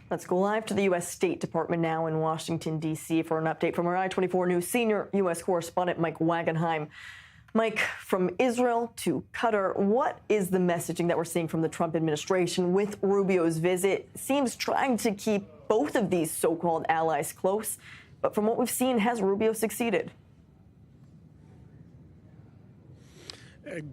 Let's go live to the U.S. State Department now in Washington, D.C. for an update from our I-24 News Senior U.S. Correspondent Mike Wagenheim. Mike, from Israel to Qatar, what is the messaging that we're seeing from the Trump administration with Rubio's visit? Seems trying to keep both of these so-called allies close, but from what we've seen, has Rubio succeeded?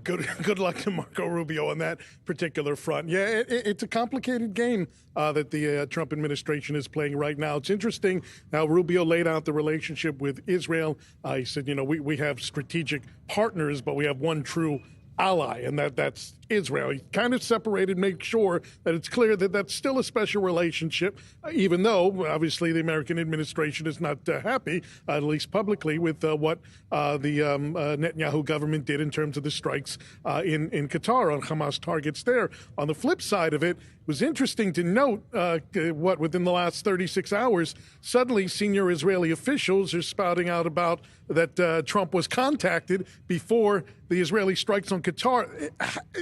Good luck to Marco Rubio on that particular front. Yeah, it's a complicated game that the Trump administration is playing right now. It's interesting how Rubio laid out the relationship with Israel. He said, you know, we have strategic partners, but we have one true ally, and that's Israel. He kind of separated, make sure that it's clear that that's still a special relationship, even though obviously the American administration is not happy, at least publicly, with what the Netanyahu government did in terms of the strikes in Qatar on Hamas targets there. On the flip side of it, it was interesting to note within the last 36 hours, suddenly senior Israeli officials are spouting out about that Trump was contacted before the Israeli strikes on Qatar,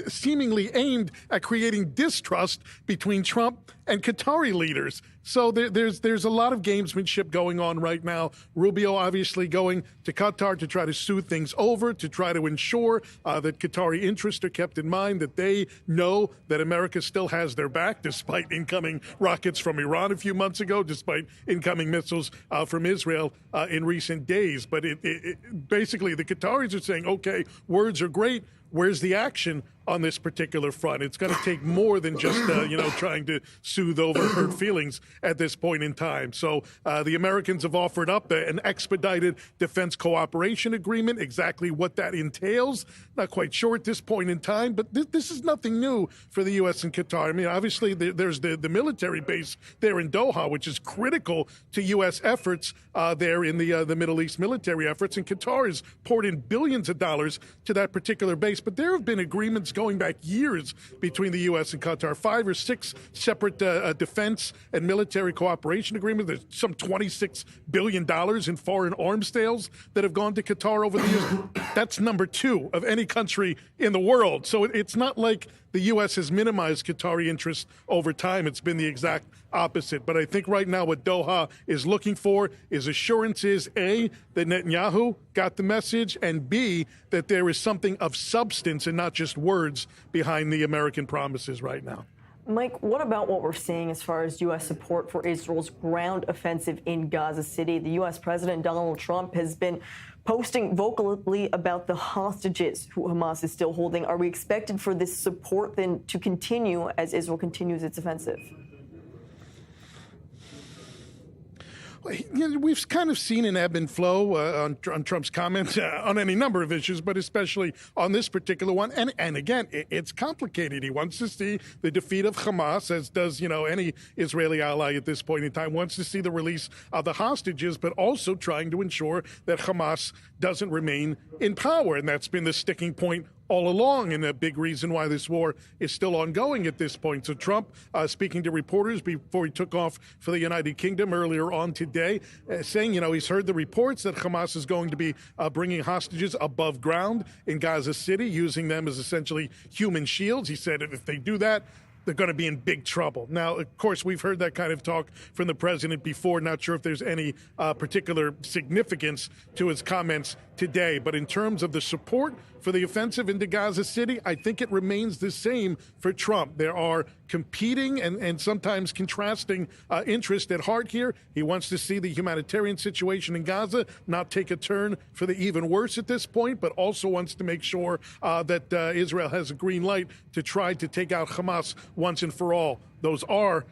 seemingly aimed at creating distrust between Trump and Qatari leaders. So there's a lot of gamesmanship going on right now. Rubio obviously going to Qatar to try to smooth things over, to try to ensure that Qatari interests are kept in mind, that they know that America still has their back, despite incoming rockets from Iran a few months ago, despite incoming missiles from Israel in recent days. But basically, the Qataris are saying, okay, words are great. Where's the action on this particular front? It's going to take more than just, trying to soothe over hurt feelings at this point in time. So the Americans have offered up an expedited defense cooperation agreement. Exactly what that entails, not quite sure at this point in time, but this is nothing new for the U.S. and Qatar. I mean, obviously, there's the military base there in Doha, which is critical to U.S. efforts there in the Middle East military efforts, and Qatar has poured in billions of dollars to that particular base. But there have been agreements going back years between the U.S. and Qatar, 5 or 6 separate defense and military cooperation agreements. There's some $26 billion in foreign arms sales that have gone to Qatar over the years. That's number 2 of any country in the world. So it's not like the U.S. has minimized Qatari interests over time. It's been the exact opposite. But I think right now what Doha is looking for is assurances, A, that Netanyahu got the message, and B, that there is something of substance and not just words behind the American promises right now. Mike, what about what we're seeing as far as U.S. support for Israel's ground offensive in Gaza City? The U.S. President Donald Trump has been posting vocally about the hostages who Hamas is still holding. Are we expected for this support then to continue as Israel continues its offensive? We've kind of seen an ebb and flow on Trump's comments on any number of issues, but especially on this particular one. And again, it's complicated. He wants to see the defeat of Hamas, as does, any Israeli ally at this point in time, wants to see the release of the hostages, but also trying to ensure that Hamas doesn't remain in power. And that's been the sticking point all along, and a big reason why this war is still ongoing at this point. So Trump, speaking to reporters before he took off for the United Kingdom earlier on today, saying, he's heard the reports that Hamas is going to be bringing hostages above ground in Gaza City, using them as essentially human shields. He said if they do that, they're going to be in big trouble. Now, of course, we've heard that kind of talk from the president before. Not sure if there's any particular significance to his comments today. But in terms of the support for the offensive into Gaza City, I think it remains the same for Trump. There are competing and sometimes contrasting interests at heart here. He wants to see the humanitarian situation in Gaza not take a turn for the even worse at this point, but also wants to make sure that Israel has a green light to try to take out Hamas once and for all. Those are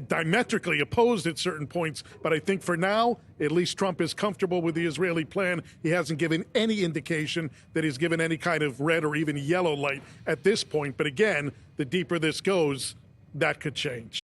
diametrically opposed at certain points, but I think for now, at least Trump is comfortable with the Israeli plan. He hasn't given any indication that he's given any kind of red or even yellow light at this point. But again, the deeper this goes, that could change.